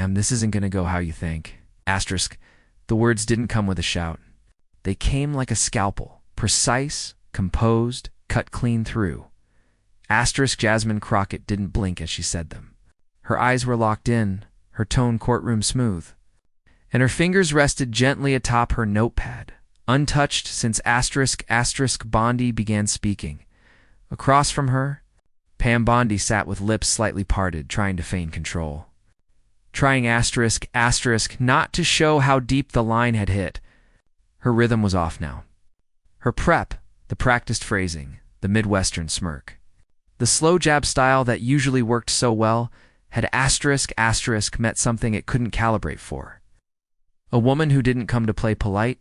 Pam, this isn't going to go how you think. Asterisk. The words didn't come with a shout. They came like a scalpel, precise, composed, cut clean through. Asterisk. Jasmine Crockett didn't blink as she said them. Her eyes were locked in, her tone courtroom smooth, and her fingers rested gently atop her notepad, untouched since asterisk Bondi began speaking. Across from her, Pam Bondi sat with lips slightly parted, trying to feign control. Trying asterisk not to show how deep the line had hit. Her rhythm was off now. Her prep, the practiced phrasing, the Midwestern smirk. The slow jab style that usually worked so well had asterisk met something it couldn't calibrate for. A woman who didn't come to play polite.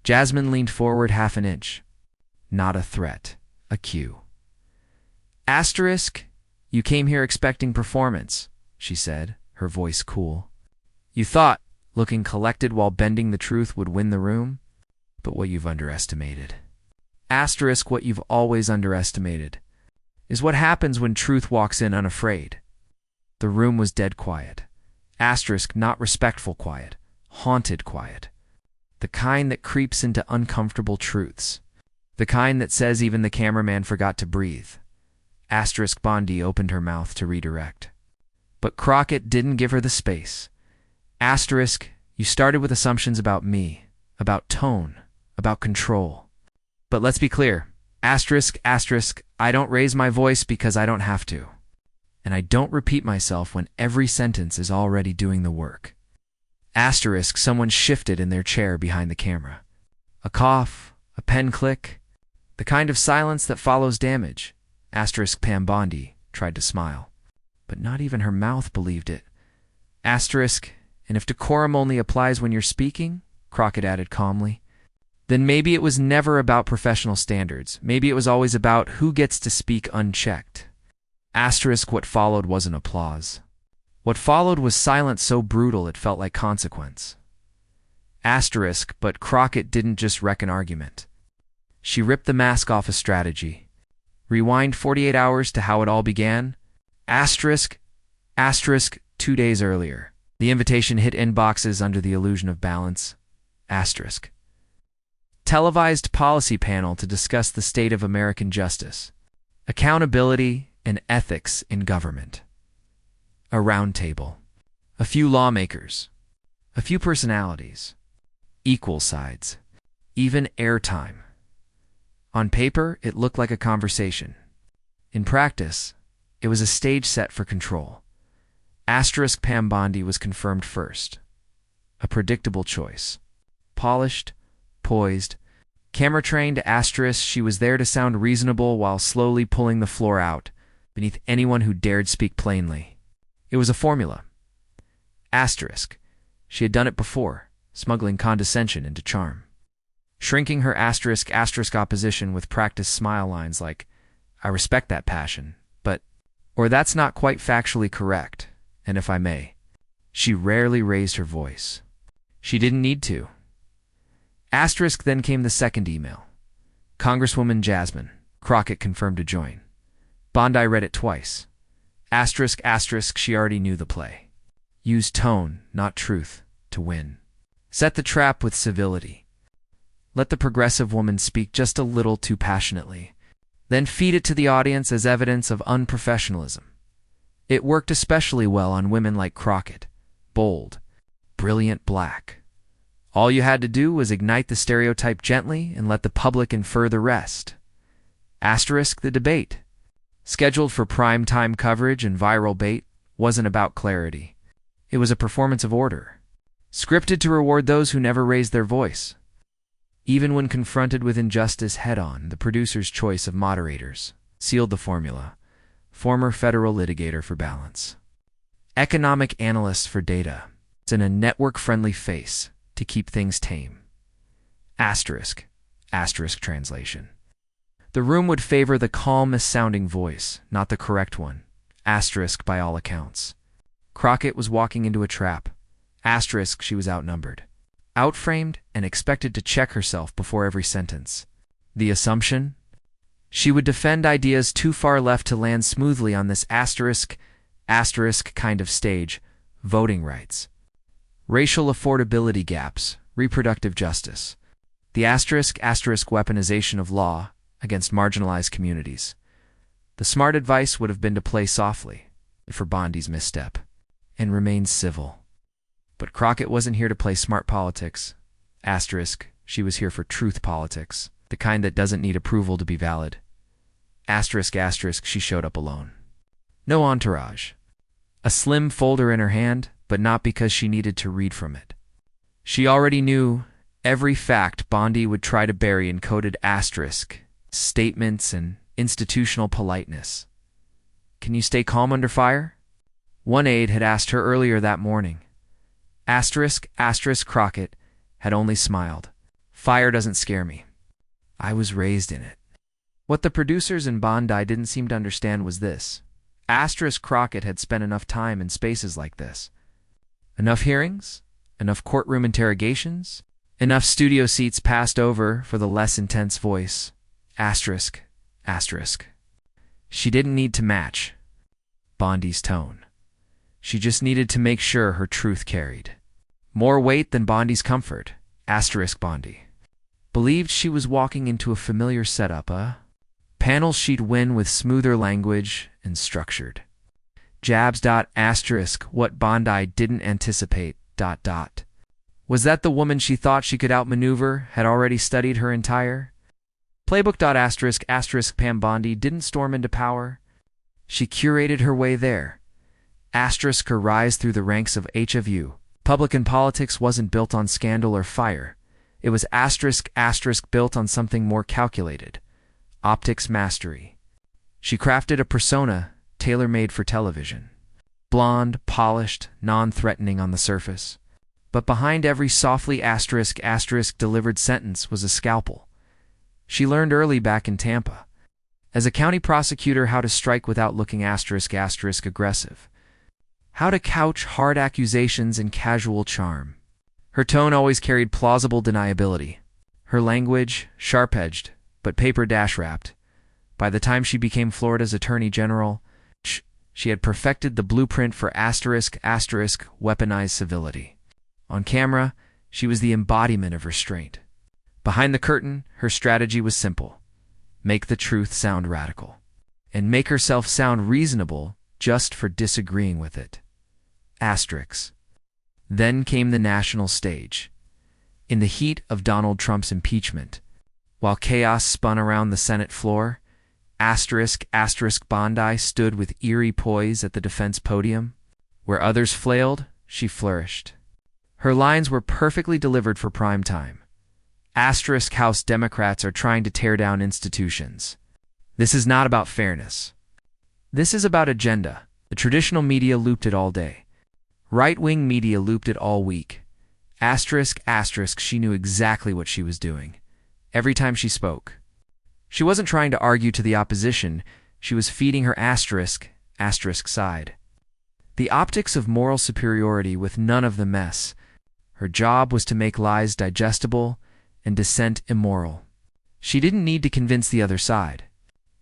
Jasmine leaned forward half an inch. Not a threat, a cue. Asterisk, you came here expecting performance, she said, her voice cool. You thought, looking collected while bending the truth would win the room? But what you've underestimated. Asterisk, what you've always underestimated, is what happens when truth walks in unafraid. The room was dead quiet. Asterisk, not respectful quiet, haunted quiet. The kind that creeps into uncomfortable truths. The kind that says even the cameraman forgot to breathe. Asterisk. Bondi opened her mouth to redirect. But Crockett didn't give her the space. Asterisk, you started with assumptions about me, about tone, about control. But let's be clear. Asterisk, I don't raise my voice because I don't have to. And I don't repeat myself when every sentence is already doing the work. Asterisk, someone shifted in their chair behind the camera. A cough, a pen click, the kind of silence that follows damage. Asterisk. Pam Bondi tried to smile, but not even her mouth believed it. Asterisk, and if decorum only applies when you're speaking, Crockett added calmly, then maybe it was never about professional standards. Maybe it was always about who gets to speak unchecked. Asterisk. What followed wasn't applause. What followed was silence so brutal it felt like consequence. Asterisk. But Crockett didn't just wreck an argument. She ripped the mask off a strategy. Rewind 48 hours to how it all began. Asterisk. 2 days earlier. The invitation hit inboxes under the illusion of balance. Asterisk. Televised policy panel to discuss the state of American justice, accountability, and ethics in government. A round table. A few lawmakers. A few personalities. Equal sides. Even airtime. On paper, it looked like a conversation. In practice, it was a stage set for control. Asterisk. Pam Bondi was confirmed first. A predictable choice. Polished, poised, camera-trained. Asterisk. She was there to sound reasonable while slowly pulling the floor out beneath anyone who dared speak plainly. It was a formula. Asterisk. She had done it before, smuggling condescension into charm. Shrinking her asterisk opposition with practiced smile lines like, I respect that passion, but, or that's not quite factually correct, and if I may. She rarely raised her voice. She didn't need to. Asterisk. Then came the second email. Congresswoman Jasmine Crockett confirmed to join. Bondi read it twice. Asterisk. She already knew the play. Use tone, not truth, to win. Set the trap with civility. Let the progressive woman speak just a little too passionately. Then feed it to the audience as evidence of unprofessionalism. It worked especially well on women like Crockett. Bold, brilliant black. All you had to do was ignite the stereotype gently and let the public infer the rest. Asterisk. The debate, scheduled for prime time coverage and viral bait, wasn't about clarity. It was a performance of order, scripted to reward those who never raised their voice. Even when confronted with injustice head-on, the producer's choice of moderators sealed the formula. Former federal litigator for balance, economic analyst for data, and a network-friendly face to keep things tame. Asterisk translation. The room would favor the calmest-sounding voice, not the correct one. Asterisk. By all accounts. Crockett was walking into a trap. Asterisk. She was outnumbered, outframed, and expected to check herself before every sentence. The assumption? She would defend ideas too far left to land smoothly on this asterisk kind of stage, voting rights, racial affordability gaps, reproductive justice, the asterisk weaponization of law against marginalized communities. The smart advice would have been to play softly for Bondi's misstep and remain civil. But Crockett wasn't here to play smart politics. She was here for truth politics, the kind that doesn't need approval to be valid. She showed up alone. No entourage. A slim folder in her hand, but not because she needed to read from it. She already knew every fact Bondi would try to bury in coded asterisk, statements, and institutional politeness. Can you stay calm under fire? One aide had asked her earlier that morning. Crockett had only smiled. Fire doesn't scare me. I was raised in it. What the producers in Bondi didn't seem to understand was this. Crockett had spent enough time in spaces like this. Enough hearings? Enough courtroom interrogations? Enough studio seats passed over for the less intense voice. She didn't need to match Bondi's tone. She just needed to make sure her truth carried more weight than Bondi's comfort. Bondi believed she was walking into a familiar setup, a panel she'd win with smoother language and structured jabs. What Bondi didn't anticipate. Was that the woman she thought she could outmaneuver had already studied her entire playbook. Pam Bondi didn't storm into power. She curated her way there. Her rise through the ranks of HFU. Republican politics wasn't built on scandal or fire. It was built on something more calculated. Optics mastery. She crafted a persona tailor-made for television. Blonde, polished, non-threatening on the surface. But behind every softly delivered sentence was a scalpel. She learned early back in Tampa, as a county prosecutor, how to strike without looking aggressive. How to couch hard accusations in casual charm. Her tone always carried plausible deniability. Her language, sharp-edged, but paper-wrapped. By the time she became Florida's Attorney General, she had perfected the blueprint for weaponized civility. On camera, she was the embodiment of restraint. Behind the curtain, her strategy was simple. Make the truth sound radical. And make herself sound reasonable just for disagreeing with it. Then came the national stage. In the heat of Donald Trump's impeachment, while chaos spun around the Senate floor, Bondi stood with eerie poise at the defense podium. Where others flailed, she flourished. Her lines were perfectly delivered for prime time. House Democrats are trying to tear down institutions. This is not about fairness. This is about agenda. The traditional media looped it all day. Right-wing media looped it all week. She knew exactly what she was doing. Every time she spoke. She wasn't trying to argue to the opposition. She was feeding her side. The optics of moral superiority with none of the mess. Her job was to make lies digestible and dissent immoral. She didn't need to convince the other side.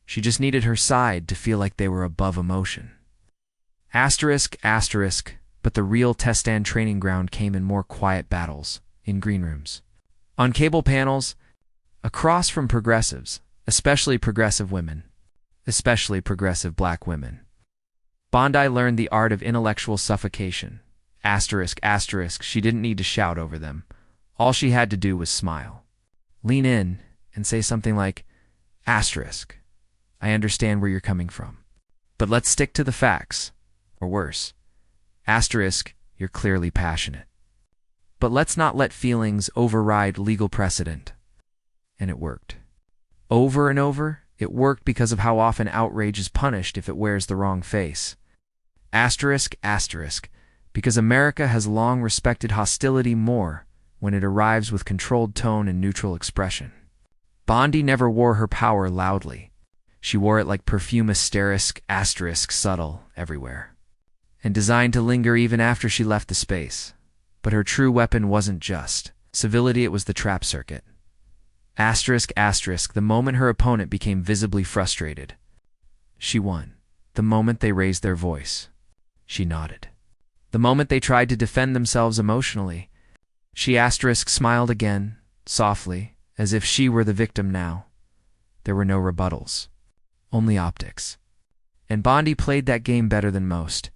She just needed her side to feel like they were above emotion. But the real test and training ground came in more quiet battles, in green rooms. On cable panels, across from progressives, especially progressive women, especially progressive black women. Bondi learned the art of intellectual suffocation. She didn't need to shout over them. All she had to do was smile. Lean in and say something like, I understand where you're coming from. But let's stick to the facts. Or worse, you're clearly passionate. But let's not let feelings override legal precedent. And it worked. Over and over, it worked because of how often outrage is punished if it wears the wrong face. Because America has long respected hostility more when it arrives with controlled tone and neutral expression. Bondi never wore her power loudly. She wore it like perfume, subtle, everywhere. And designed to linger even after she left the space. But her true weapon wasn't just civility, it was the trap circuit. The moment her opponent became visibly frustrated. She won. The moment they raised their voice. She nodded. The moment they tried to defend themselves emotionally, she smiled again, softly, as if she were the victim now. There were no rebuttals, only optics. And Bondi played that game better than most.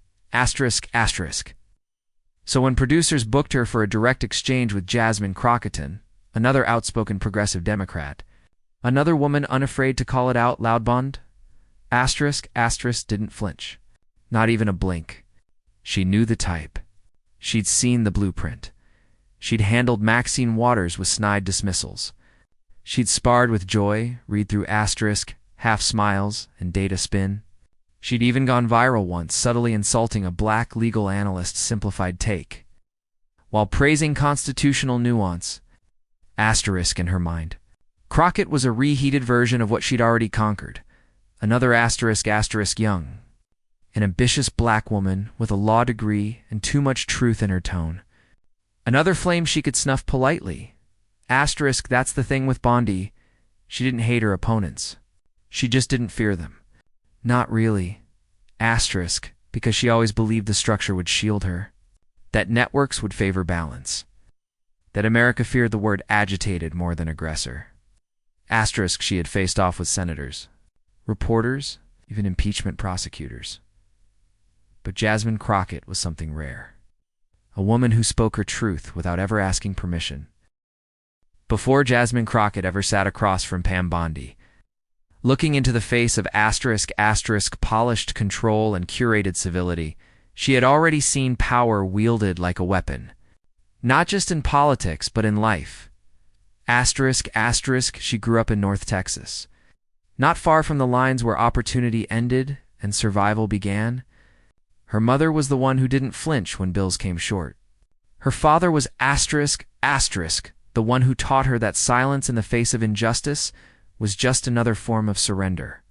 So when producers booked her for a direct exchange with Jasmine Crockett, another outspoken progressive Democrat, another woman unafraid to call it out loud, Bond, didn't flinch. Not even a blink. She knew the type. She'd seen the blueprint. She'd handled Maxine Waters with snide dismissals. She'd sparred with Joy, read through half smiles, and data spin. She'd even gone viral once, subtly insulting a black legal analyst's simplified take, while praising constitutional nuance. In her mind. Crockett was a reheated version of what she'd already conquered. Another young. An ambitious black woman with a law degree and too much truth in her tone. Another flame she could snuff politely. That's the thing with Bondi. She didn't hate her opponents. She just didn't fear them. Not really. Because she always believed the structure would shield her. That networks would favor balance. That America feared the word agitated more than aggressor. She had faced off with senators, reporters, even impeachment prosecutors. But Jasmine Crockett was something rare. A woman who spoke her truth without ever asking permission. Before Jasmine Crockett ever sat across from Pam Bondi, looking into the face of polished control and curated civility, she had already seen power wielded like a weapon. Not just in politics, but in life. She grew up in North Texas. Not far from the lines where opportunity ended and survival began. Her mother was the one who didn't flinch when bills came short. Her father was the one who taught her that silence in the face of injustice was just another form of surrender.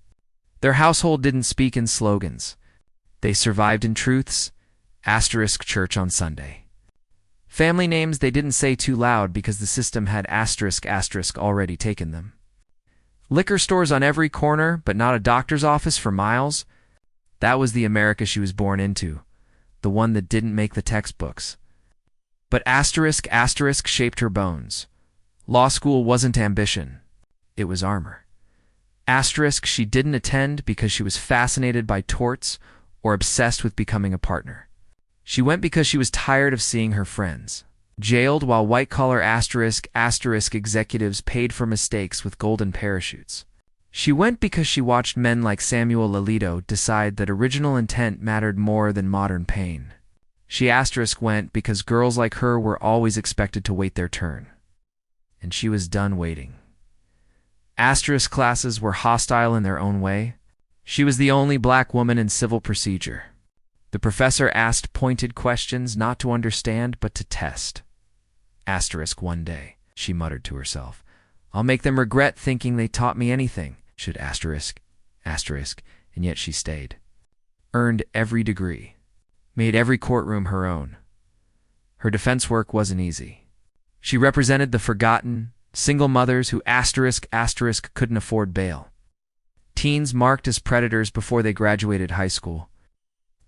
Their household didn't speak in slogans. They survived in truths, church on Sunday. Family names they didn't say too loud because the system had already taken them. Liquor stores on every corner, but not a doctor's office for miles. That was the America she was born into, the one that didn't make the textbooks. But shaped her bones. Law school wasn't ambition. It was armor. She didn't attend because she was fascinated by torts or obsessed with becoming a partner. She went because she was tired of seeing her friends jailed while white-collar executives paid for mistakes with golden parachutes. She went because she watched men like Samuel Alito decide that original intent mattered more than modern pain. She went because girls like her were always expected to wait their turn. And she was done waiting. Classes were hostile in their own way. She was the only black woman in civil procedure. The professor asked pointed questions not to understand but to test. One day, she muttered to herself, I'll make them regret thinking they taught me anything. And yet she stayed. Earned every degree. Made every courtroom her own. Her defense work wasn't easy. She represented the forgotten, single mothers who couldn't afford bail. Teens marked as predators before they graduated high school.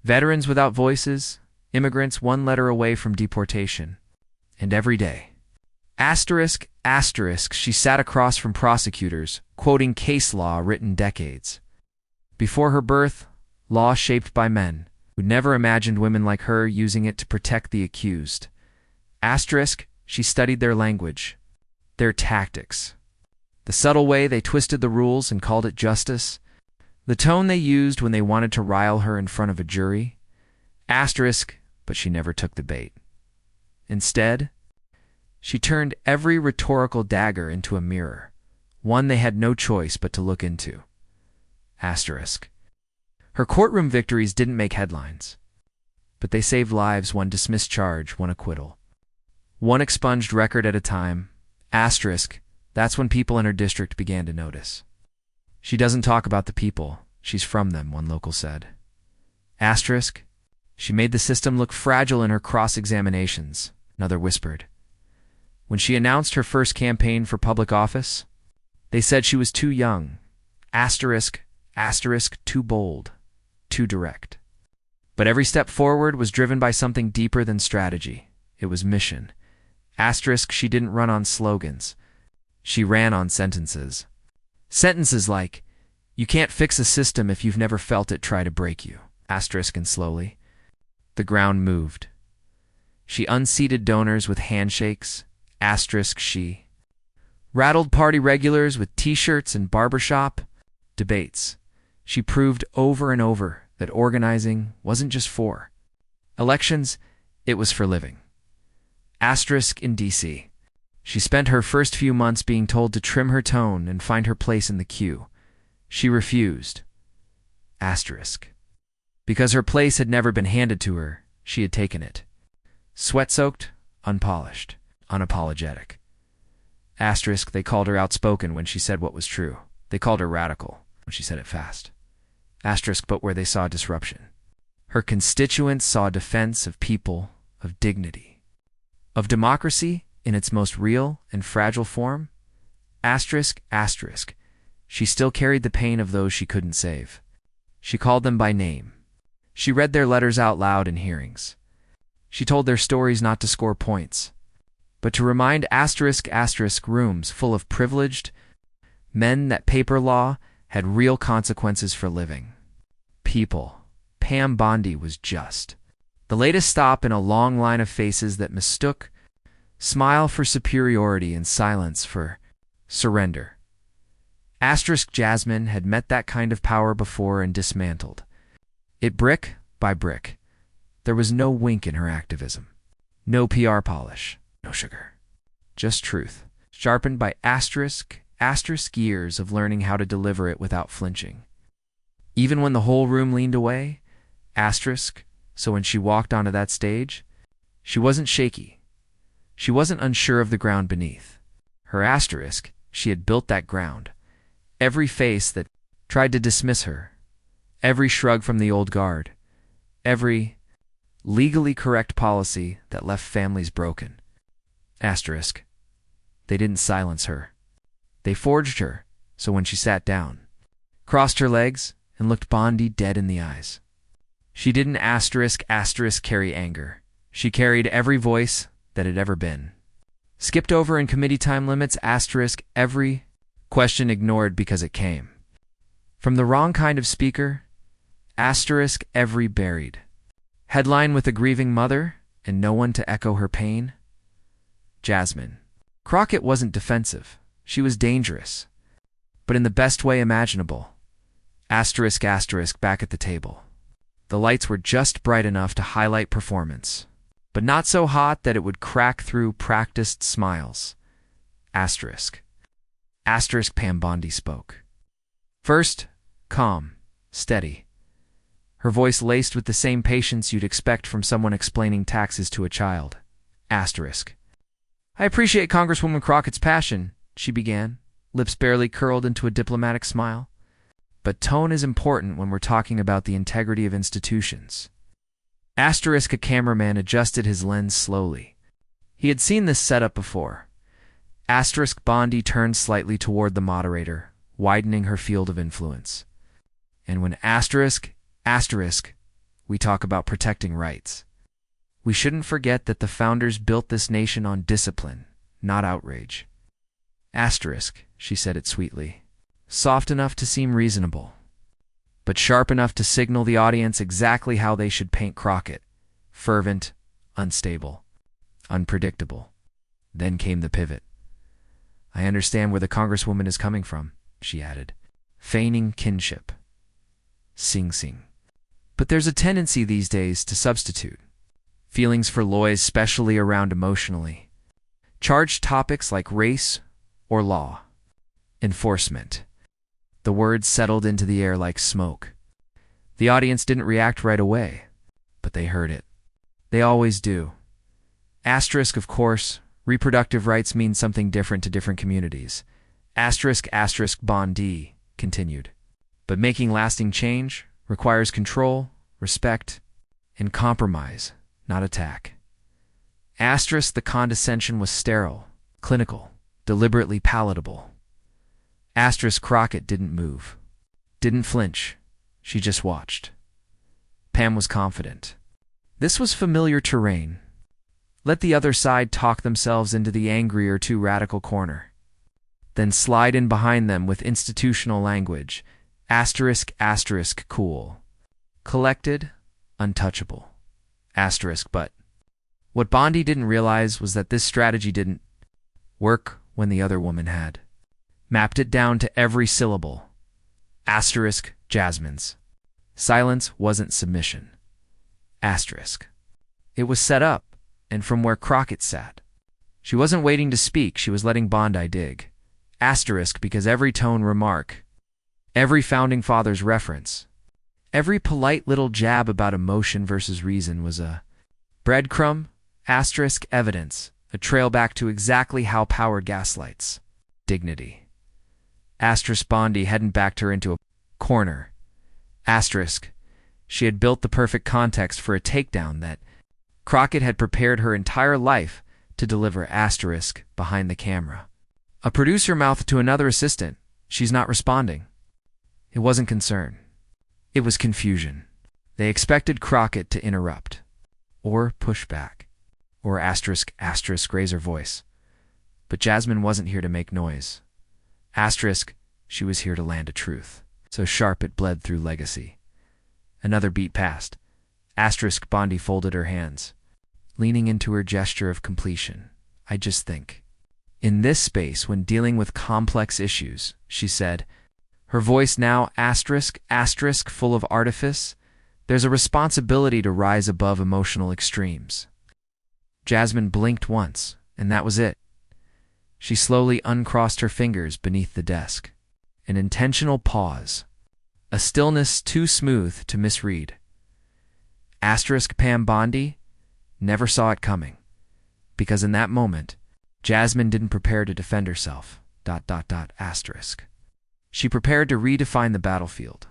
Veterans without voices, immigrants one letter away from deportation. And every day. She sat across from prosecutors, quoting case law written decades. Before her birth, law shaped by men who'd never imagined women like her using it to protect the accused. She studied their language, their tactics. The subtle way they twisted the rules and called it justice. The tone they used when they wanted to rile her in front of a jury. But she never took the bait. Instead, she turned every rhetorical dagger into a mirror, one they had no choice but to look into. Her courtroom victories didn't make headlines, but they saved lives, one dismissed charge, one acquittal. One expunged record at a time. That's when people in her district began to notice. She doesn't talk about the people, she's from them, one local said. She made the system look fragile in her cross-examinations, another whispered. When she announced her first campaign for public office, they said she was too young, too bold, too direct. But every step forward was driven by something deeper than strategy. It was mission. Asterisk, she didn't run on slogans. She ran on sentences. Sentences like, "You can't fix a system if you've never felt it try to break you." Asterisk, and slowly, the ground moved. She unseated donors with handshakes. Asterisk, she rattled party regulars with t-shirts and barbershop debates. She proved over and over that organizing wasn't just for elections, it was for living. Asterisk, in D.C. She spent her first few months being told to trim her tone and find her place in the queue. She refused. Asterisk. Because her place had never been handed to her, she had taken it. Sweat-soaked, unpolished, unapologetic. Asterisk, they called her outspoken when she said what was true. They called her radical when she said it fast. Asterisk, but where they saw disruption. Her constituents saw defense of people, of dignity, of democracy in its most real and fragile form. Asterisk, asterisk. She still carried the pain of those she couldn't save. She called them by name. She read their letters out loud in hearings. She told their stories not to score points, but to remind asterisk, asterisk rooms full of privileged men that paper law had real consequences for living people. Pam Bondi was just the latest stop in a long line of faces that mistook smile for superiority and silence for surrender. Asterisk, Jasmine had met that kind of power before and dismantled it brick by brick. There was no wink in her activism, no PR polish, no sugar, just truth, sharpened by asterisk years of learning how to deliver it without flinching. Even when the whole room leaned away, asterisk, so when she walked onto that stage, she wasn't shaky. She wasn't unsure of the ground beneath. Her asterisk, she had built that ground. Every face that tried to dismiss her, every shrug from the old guard, every legally correct policy that left families broken. Asterisk. They didn't silence her. They forged her, so when she sat down, crossed her legs, and looked Bondi dead in the eyes, she didn't asterisk carry anger. She carried every voice that had ever been skipped over in committee time limits, asterisk, every question ignored because it came from the wrong kind of speaker, asterisk, every buried headline with a grieving mother and no one to echo her pain. Jasmine Crockett wasn't defensive. She was dangerous, but in the best way imaginable. Asterisk, back at the table. The lights were just bright enough to highlight performance, but not so hot that it would crack through practiced smiles. Asterisk. Pam Bondi spoke. First, calm, steady. Her voice laced with the same patience you'd expect from someone explaining taxes to a child. Asterisk. I appreciate Congresswoman Crockett's passion, she began, lips barely curled into a diplomatic smile. But tone is important when we're talking about the integrity of institutions. Asterisk, a cameraman adjusted his lens slowly. He had seen this setup before. Asterisk, Bondi turned slightly toward the moderator, widening her field of influence. And when asterisk, we talk about protecting rights, we shouldn't forget that the founders built this nation on discipline, not outrage. Asterisk, she said it sweetly, soft enough to seem reasonable, but sharp enough to signal the audience exactly how they should paint Crockett: fervent, unstable, unpredictable. Then came the pivot. I understand where the Congresswoman is coming from, she added, feigning kinship. Sing. But there's a tendency these days to substitute feelings for lawyers, especially around emotionally charged topics like race or law enforcement. The words settled into the air like smoke. The audience didn't react right away, but they heard it. They always do. Asterisk, of course, reproductive rights mean something different to different communities. Asterisk, Bondi continued. But making lasting change requires control, respect, and compromise, not attack. Asterisk, the condescension was sterile, clinical, deliberately palatable. Asterisk, Crockett didn't move, didn't flinch. She just watched. Pam was confident. This was familiar terrain. Let the other side talk themselves into the angry or too radical corner. Then slide in behind them with institutional language. Asterisk, asterisk, cool. Collected, untouchable. Asterisk, but. What Bondi didn't realize was that this strategy didn't work when the other woman had. Mapped it down to every syllable. Asterisk, Jasmine's. Silence wasn't submission. Asterisk. It was set up, and from where Crockett sat. She wasn't waiting to speak, she was letting Bondi dig. Asterisk because every tone remark, every founding father's reference, every polite little jab about emotion versus reason was a breadcrumb, asterisk evidence, a trail back to exactly how power gaslights. Dignity. Asterisk Bondi hadn't backed her into a corner. Asterisk. She had built the perfect context for a takedown that Crockett had prepared her entire life to deliver. Asterisk behind the camera. A producer mouthed to another assistant, "She's not responding." It wasn't concern. It was confusion. They expected Crockett to interrupt. Or push back. Or asterisk raise her voice. But Jasmine wasn't here to make noise. Asterisk, she was here to land a truth. So sharp it bled through legacy. Another beat passed. Asterisk Bondi folded her hands, leaning into her gesture of completion. "I just think. In this space, when dealing with complex issues," she said, her voice now asterisk full of artifice, "there's a responsibility to rise above emotional extremes." Jasmine blinked once, and that was it. She slowly uncrossed her fingers beneath the desk. An intentional pause. A stillness too smooth to misread. Asterisk Pam Bondi never saw it coming, because in that moment, Jasmine didn't prepare to defend herself. Asterisk. She prepared to redefine the battlefield,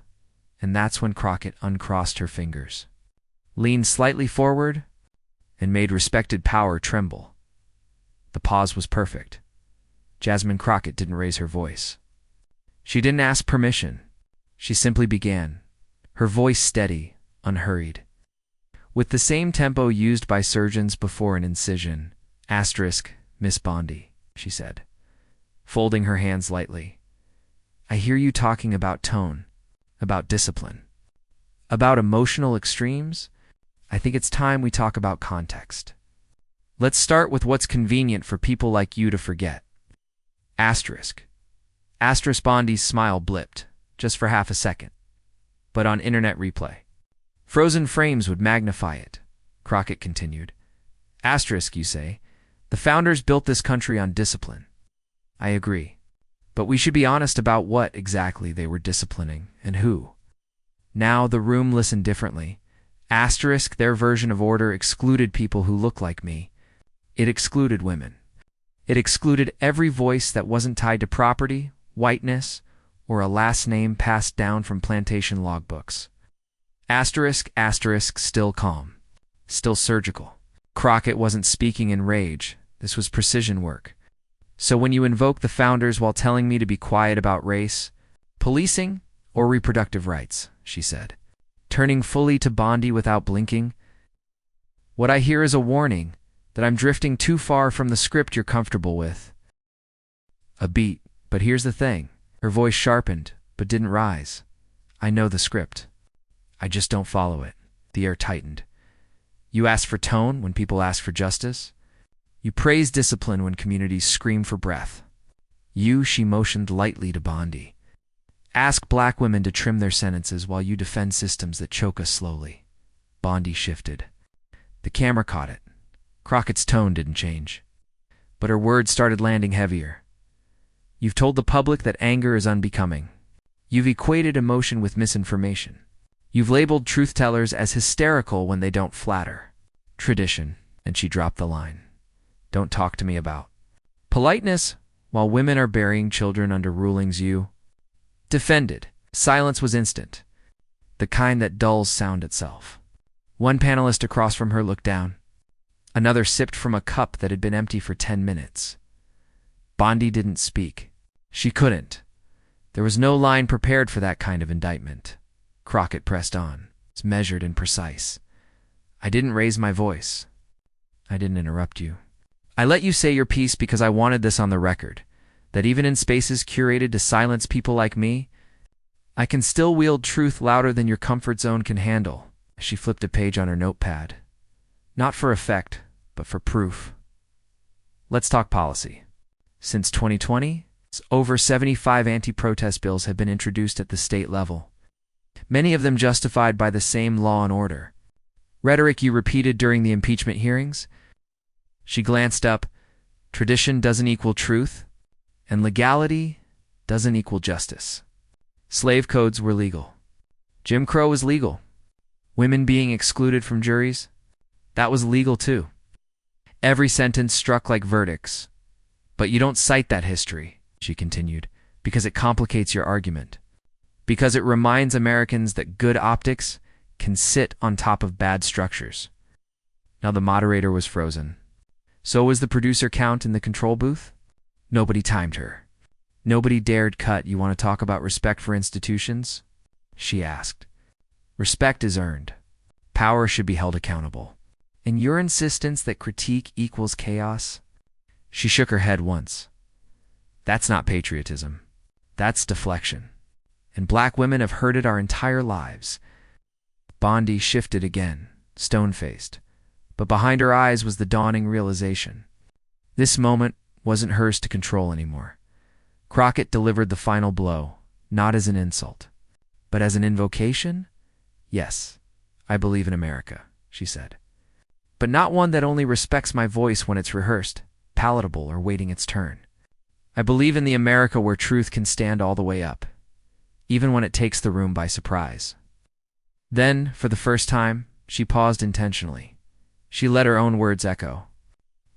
and that's when Crockett uncrossed her fingers, leaned slightly forward, and made respected power tremble. The pause was perfect. Jasmine Crockett didn't raise her voice. She didn't ask permission. She simply began, her voice steady, unhurried. With the same tempo used by surgeons before an incision. Asterisk, Miss Bondi, she said, folding her hands lightly. "I hear you talking about tone, about discipline, about emotional extremes. I think it's time we talk about context. Let's start with what's convenient for people like you to forget." Asterisk. Asterisk Bondi's smile blipped, just for half a second, but on internet replay. Frozen frames would magnify it. Crockett continued. "Asterisk, you say. The founders built this country on discipline. I agree. But we should be honest about what exactly they were disciplining and who." Now the room listened differently. Asterisk, their version of order excluded people who look like me. It excluded women. It excluded every voice that wasn't tied to property, whiteness, or a last name passed down from plantation logbooks. Asterisk, still calm. Still surgical. Crockett wasn't speaking in rage. This was precision work. "So when you invoke the founders while telling me to be quiet about race, policing, or reproductive rights," she said, turning fully to Bondi without blinking, "what I hear is a warning that I'm drifting too far from the script you're comfortable with." A beat, but here's the thing. Her voice sharpened, but didn't rise. "I know the script. I just don't follow it." The air tightened. "You ask for tone when people ask for justice. You praise discipline when communities scream for breath. You," she motioned lightly to Bondi, "ask black women to trim their sentences while you defend systems that choke us slowly." Bondi shifted. The camera caught it. Crockett's tone didn't change, but her words started landing heavier. "You've told the public that anger is unbecoming. You've equated emotion with misinformation. You've labeled truth-tellers as hysterical when they don't flatter. Tradition," and she dropped the line. "Don't talk to me about politeness while women are burying children under rulings you defended." Silence was instant, the kind that dulls sound itself. One panelist across from her looked down. Another sipped from a cup that had been empty for 10 minutes. Bondi didn't speak. She couldn't. There was no line prepared for that kind of indictment. Crockett pressed on. It's measured and precise. I didn't raise my voice. I didn't interrupt you. I let you say your piece because I wanted this on the record, that even in spaces curated to silence people like me, I can still wield truth louder than your comfort zone can handle. She flipped a page on her notepad. Not for effect, but for proof. Let's talk policy. Since 2020, over 75 anti-protest bills have been introduced at the state level, many of them justified by the same law and order. Rhetoric you repeated during the impeachment hearings? She glanced up. Tradition doesn't equal truth, and legality doesn't equal justice. Slave codes were legal. Jim Crow was legal. Women being excluded from juries? That was legal too. Every sentence struck like verdicts. But you don't cite that history, she continued, because it complicates your argument. Because it reminds Americans that good optics can sit on top of bad structures. Now the moderator was frozen. So was the producer count in the control booth? Nobody timed her. Nobody dared cut. You want to talk about respect for institutions? She asked. Respect is earned. Power should be held accountable. And your insistence that critique equals chaos? She shook her head once. That's not patriotism. That's deflection. And black women have heard it our entire lives. Bondi shifted again, stone-faced. But behind her eyes was the dawning realization. This moment wasn't hers to control anymore. Crockett delivered the final blow, not as an insult, but as an invocation? Yes, I believe in America, she said. But not one that only respects my voice when it's rehearsed, palatable, or waiting its turn. I believe in the America where truth can stand all the way up, even when it takes the room by surprise. Then, for the first time, she paused intentionally. She let her own words echo.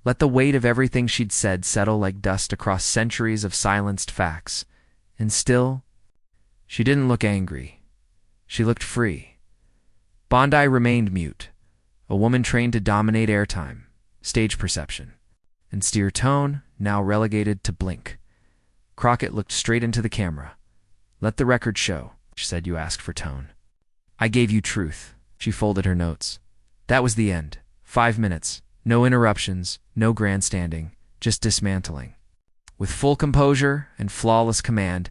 Let the weight of everything she'd said settle like dust across centuries of silenced facts. And still, she didn't look angry. She looked free. Bondi remained mute, a woman trained to dominate airtime, stage perception, and steer tone, now relegated to blink. Crockett looked straight into the camera. Let the record show, she said. You asked for tone. I gave you truth. She folded her notes. That was the end. 5 minutes. No interruptions, no grandstanding, just dismantling. With full composure and flawless command,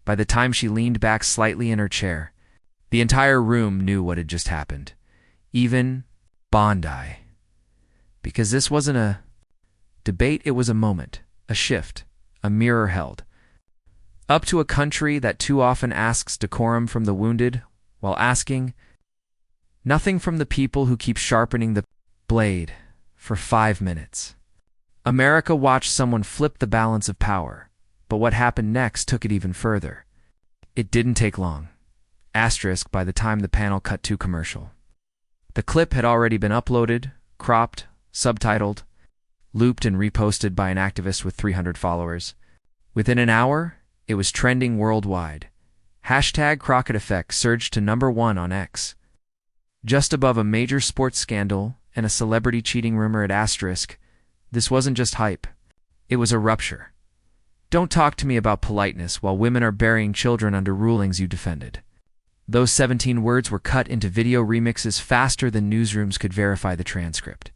by the time she leaned back slightly in her chair, the entire room knew what had just happened. Even Bondi. Because this wasn't a debate, it was a moment, a shift, a mirror held. Up to a country that too often asks decorum from the wounded, while asking nothing from the people who keep sharpening the blade. For 5 minutes. America watched someone flip the balance of power, but what happened next took it even further. It didn't take long. Asterisk by the time the panel cut to commercial. The clip had already been uploaded, cropped, subtitled, looped and reposted by an activist with 300 followers. Within an hour, it was trending worldwide. Hashtag Crockett Effect surged to #1 on X. Just above a major sports scandal and a celebrity cheating rumor at asterisk, this wasn't just hype. It was a rupture. Don't talk to me about politeness while women are burying children under rulings you defended. Those 17 words were cut into video remixes faster than newsrooms could verify the transcript.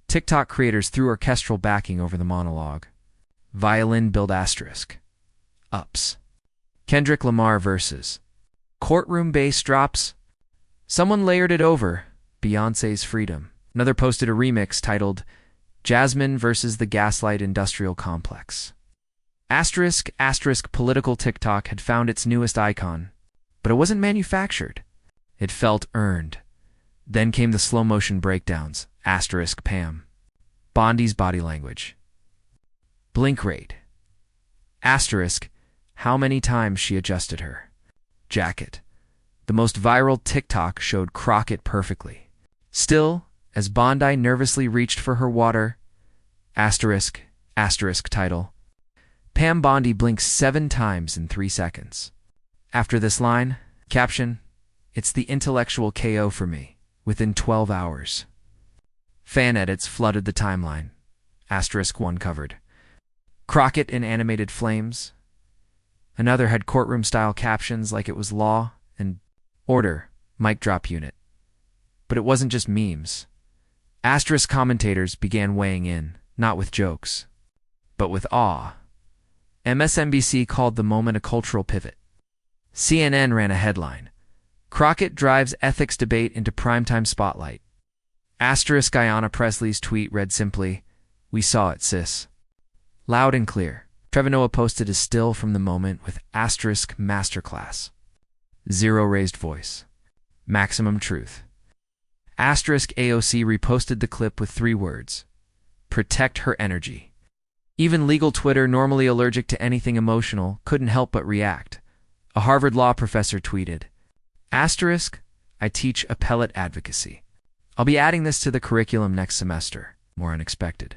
TikTok creators threw orchestral backing over the monologue. Violin build asterisk. Ups. Kendrick Lamar verses. Courtroom bass drops. Someone layered it over. Beyoncé's Freedom. Another posted a remix titled Jasmine versus the Gaslight Industrial Complex. Asterisk, asterisk, political TikTok had found its newest icon, but it wasn't manufactured. It felt earned. Then came the slow-motion breakdowns. Asterisk, Pam Bondi's body language. Blink rate. Asterisk, how many times she adjusted her jacket. The most viral TikTok showed Crockett perfectly. Still, as Bondi nervously reached for her water, asterisk, asterisk title, Pam Bondi blinks 7 times in 3 seconds. After this line, caption, it's the intellectual KO for me, within 12 hours. Fan edits flooded the timeline. Asterisk 1 covered Crockett in animated flames. Another had courtroom-style captions like it was law and order. mic drop unit. But it wasn't just memes. Asterisk commentators began weighing in, not with jokes, but with awe. MSNBC called the moment a cultural pivot. CNN ran a headline: Crockett drives ethics debate into primetime spotlight. Asterisk Ayanna Presley's tweet read simply, "We saw it, sis." Loud and clear. Trevor Noah posted a still from the moment with asterisk masterclass. Zero raised voice. Maximum truth. Asterisk AOC reposted the clip with 3 words: protect her energy. Even legal Twitter, normally allergic to anything emotional, couldn't help but react. A Harvard law professor tweeted, asterisk, I teach appellate advocacy. I'll be adding this to the curriculum next semester. More unexpected.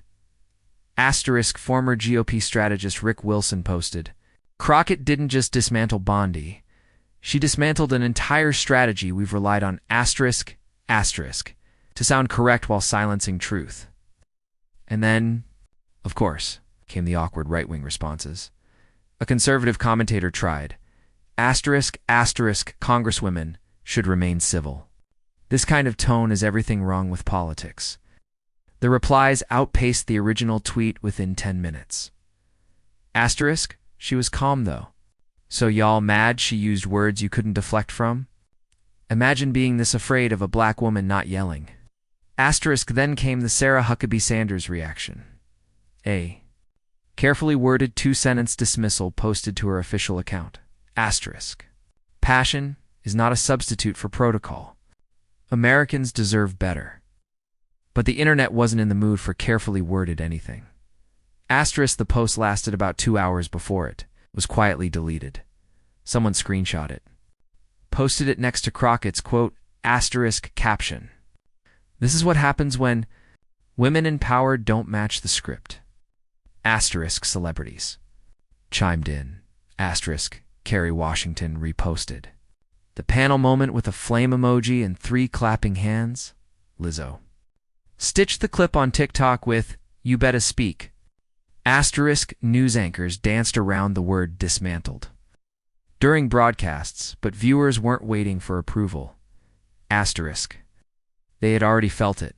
Asterisk former GOP strategist Rick Wilson posted, Crockett didn't just dismantle Bondi. She dismantled an entire strategy we've relied on asterisk to sound correct while silencing truth. And then, of course, came the awkward right-wing responses. A conservative commentator tried, asterisk Congresswomen should remain civil. This kind of tone is everything wrong with politics. The replies outpaced the original tweet within 10 minutes. Asterisk, she was calm though. So y'all mad she used words you couldn't deflect from? Imagine being this afraid of a black woman not yelling. Asterisk, then came the Sarah Huckabee Sanders reaction. A carefully worded 2-sentence dismissal posted to her official account. Asterisk. Passion is not a substitute for protocol. Americans deserve better. But the internet wasn't in the mood for carefully worded anything. Asterisk, the post lasted about 2 hours before it was quietly deleted. Someone screenshot it. Posted it next to Crockett's quote, asterisk caption. This is what happens when women in power don't match the script. Asterisk celebrities chimed in. Asterisk Kerry Washington reposted. The panel moment with a flame emoji and 3 clapping hands. Lizzo stitched the clip on TikTok with, you better speak. Asterisk news anchors danced around the word dismantled during broadcasts, but viewers weren't waiting for approval. Asterisk. They had already felt it.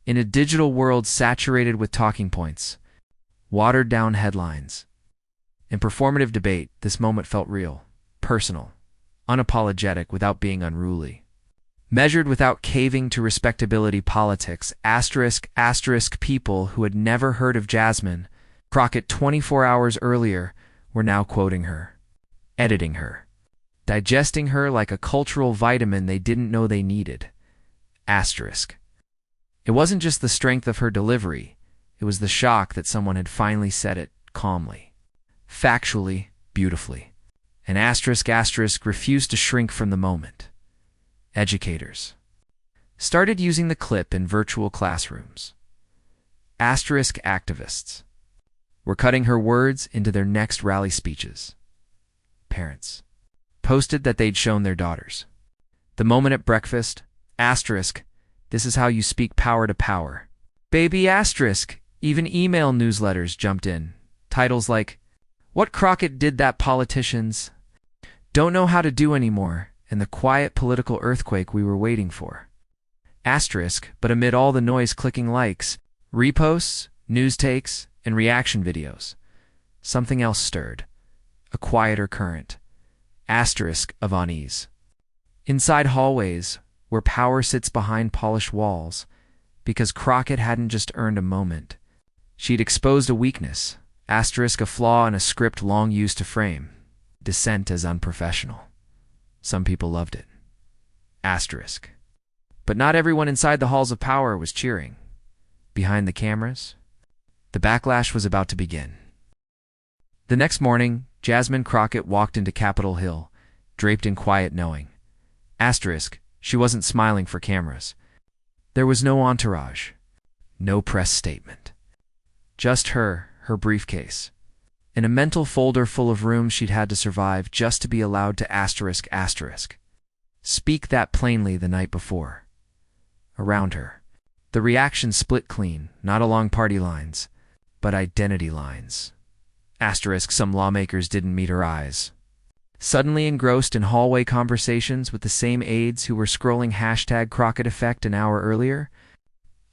In a digital world saturated with talking points, watered-down headlines, and performative debate, this moment felt real, personal, unapologetic without being unruly. Measured without caving to respectability politics, asterisk people who had never heard of Jasmine Crockett 24 hours earlier were now quoting her, editing her, digesting her like a cultural vitamin they didn't know they needed. Asterisk. It wasn't just the strength of her delivery, it was the shock that someone had finally said it calmly, factually, beautifully. And asterisk refused to shrink from the moment. Educators started using the clip in virtual classrooms. Asterisk activists were cutting her words into their next rally speeches. Parents posted that they'd shown their daughters the moment at breakfast. Asterisk, this is how you speak power to power. Baby asterisk, even email newsletters jumped in. Titles like, What Crockett Did That Politicians Don't Know How to Do Anymore, and the quiet political earthquake we were waiting for. Asterisk, but amid all the noise, clicking likes, reposts, news takes, and reaction videos, something else stirred. A quieter current. Asterisk of unease. Inside hallways, where power sits behind polished walls, because Crockett hadn't just earned a moment. She'd exposed a weakness, asterisk a flaw in a script long used to frame dissent as unprofessional. Some people loved it. Asterisk. But not everyone inside the halls of power was cheering. Behind the cameras, the backlash was about to begin. The next morning, Jasmine Crockett walked into Capitol Hill, draped in quiet knowing. Asterisk, she wasn't smiling for cameras. There was no entourage, no press statement. Just her briefcase, and a mental folder full of rooms she'd had to survive just to be allowed to asterisk speak that plainly the night before. Around her, the reaction split clean, not along party lines, but identity lines. Asterisk, some lawmakers didn't meet her eyes. suddenly engrossed in hallway conversations with the same aides who were scrolling hashtag Crockett Effect an hour earlier.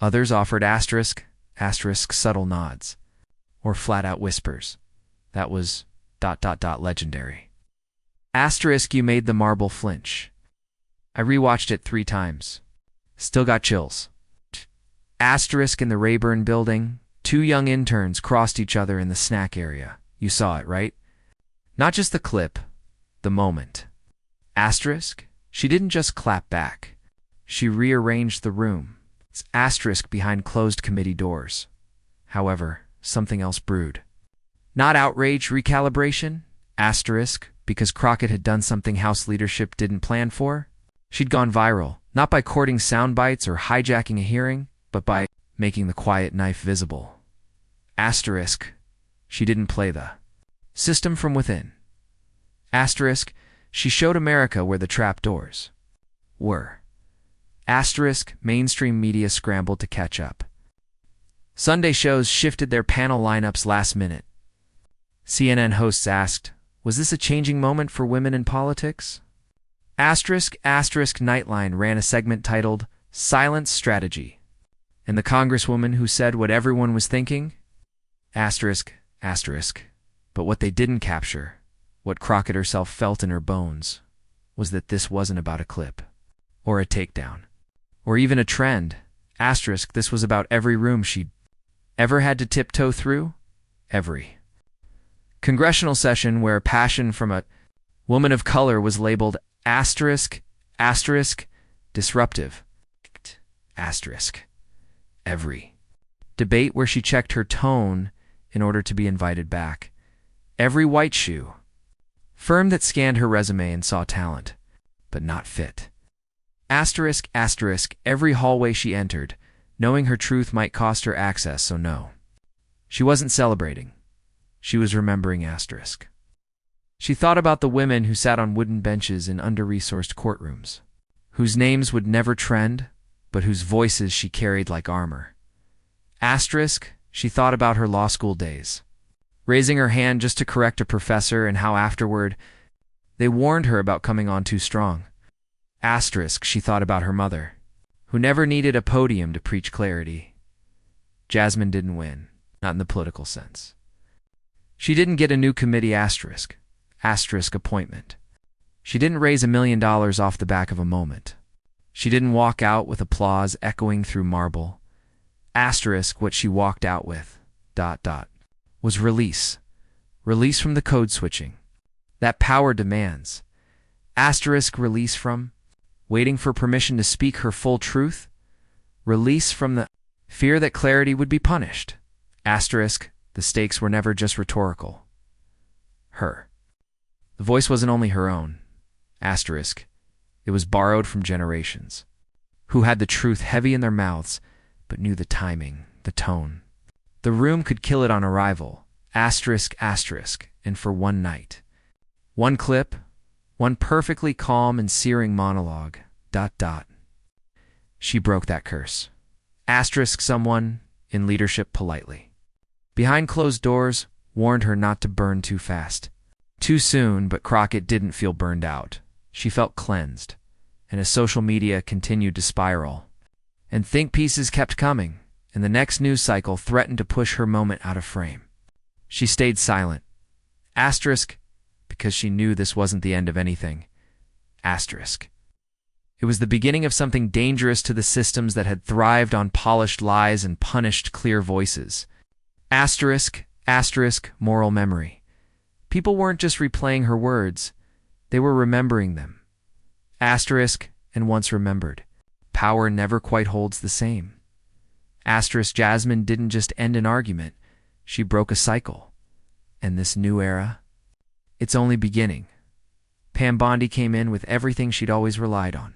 Others offered asterisk subtle nods, or flat-out whispers. That was ... legendary. Asterisk you made the marble flinch. I rewatched it 3 times. Still got chills. Asterisk in the Rayburn building, 2 young interns crossed each other in the snack area. You saw it, right? Not just the clip, the moment. Asterisk, she didn't just clap back. She rearranged the room. It's asterisk behind closed committee doors. However, something else brewed. Not outrage recalibration, asterisk, because Crockett had done something House leadership didn't plan for. She'd gone viral, not by courting sound bites or hijacking a hearing, but by making the quiet knife visible. Asterisk, she didn't play the system from within. Asterisk, she showed America where the trap doors were. Asterisk, mainstream media scrambled to catch up. Sunday shows shifted their panel lineups last minute. CNN hosts asked, was this a changing moment for women in politics? Asterisk Nightline ran a segment titled Silence Strategy. And the Congresswoman who said what everyone was thinking? Asterisk. But what they didn't capture, what Crockett herself felt in her bones, was that this wasn't about a clip, or a takedown, or even a trend. Asterisk, this was about every room she'd ever had to tiptoe through. Every congressional session where passion from a woman of color was labeled asterisk disruptive. Asterisk. Every debate where she checked her tone in order to be invited back. Every white shoe firm that scanned her resume and saw talent, but not fit. Asterisk, every hallway she entered, knowing her truth might cost her access, so no. She wasn't celebrating. She was remembering asterisk. She thought about the women who sat on wooden benches in under-resourced courtrooms, whose names would never trend, but whose voices she carried like armor. Asterisk, she thought about her law school days, raising her hand just to correct a professor and how afterward they warned her about coming on too strong. Asterisk, she thought about her mother, who never needed a podium to preach clarity. Jasmine didn't win, not in the political sense. She didn't get a new committee asterisk appointment. She didn't raise $1 million off the back of a moment. She didn't walk out with applause echoing through marble. Asterisk, what she walked out with, was release. Release from the code switching that power demands. Asterisk, release from waiting for permission to speak her full truth. Release from the fear that clarity would be punished. Asterisk, the stakes were never just rhetorical. The voice wasn't only her own. Asterisk, it was borrowed from generations, who had the truth heavy in their mouths, but knew the timing, the tone. The room could kill it on arrival. Asterisk, and for one night. One clip, one perfectly calm and searing monologue. She broke that curse. Asterisk, someone in leadership politely, behind closed doors, warned her not to burn too fast. Too soon, but Crockett didn't feel burned out. She felt cleansed. And as social media continued to spiral, and think pieces kept coming, and the next news cycle threatened to push her moment out of frame, she stayed silent. Asterisk, because she knew this wasn't the end of anything. Asterisk. It was the beginning of something dangerous to the systems that had thrived on polished lies and punished clear voices. Asterisk, moral memory. People weren't just replaying her words, they were remembering them. Asterisk, and once remembered, power never quite holds the same. Asterisk, Jasmine didn't just end an argument, she broke a cycle. And this new era? It's only beginning. Pam Bondi came in with everything she'd always relied on.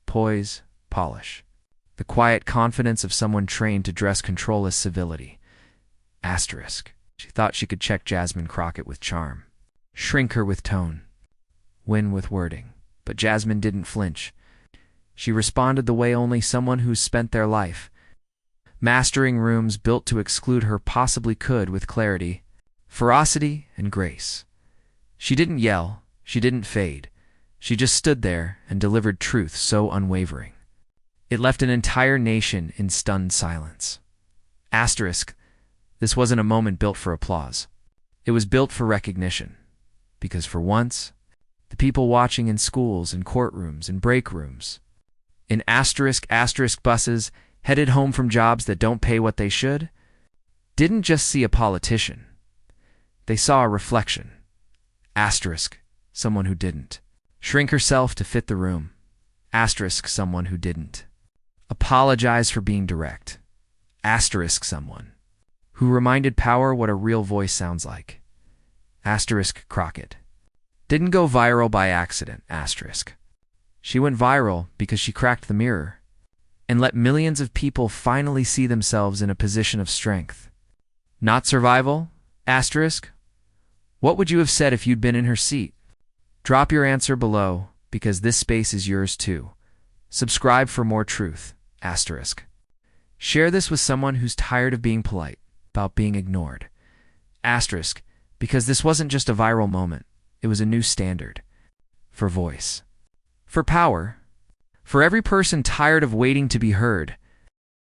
Poise, polish. The quiet confidence of someone trained to dress control as civility. Asterisk. She thought she could check Jasmine Crockett with charm, shrink her with tone, win with wording. But Jasmine didn't flinch. She responded the way only someone who's spent their life mastering rooms built to exclude her possibly could, with clarity, ferocity, and grace. She didn't yell. She didn't fade. She just stood there and delivered truth so unwavering. It left an entire nation in stunned silence. Asterisk, this wasn't a moment built for applause. It was built for recognition. Because for once, the people watching in schools, in courtrooms, in break rooms, in asterisk buses headed home from jobs that don't pay what they should, didn't just see a politician. They saw a reflection. Asterisk, someone who didn't shrink herself to fit the room. Asterisk, someone who didn't apologize for being direct. Asterisk, someone who reminded power what a real voice sounds like. Asterisk, Crockett didn't go viral by accident. Asterisk. She went viral because she cracked the mirror and let millions of people finally see themselves in a position of strength. Not survival? Asterisk. What would you have said if you'd been in her seat? Drop your answer below, because this space is yours too. Subscribe for more truth. Asterisk. Share this with someone who's tired of being polite, about being ignored. Asterisk, because this wasn't just a viral moment. It was a new standard. For voice. For power. For every person tired of waiting to be heard.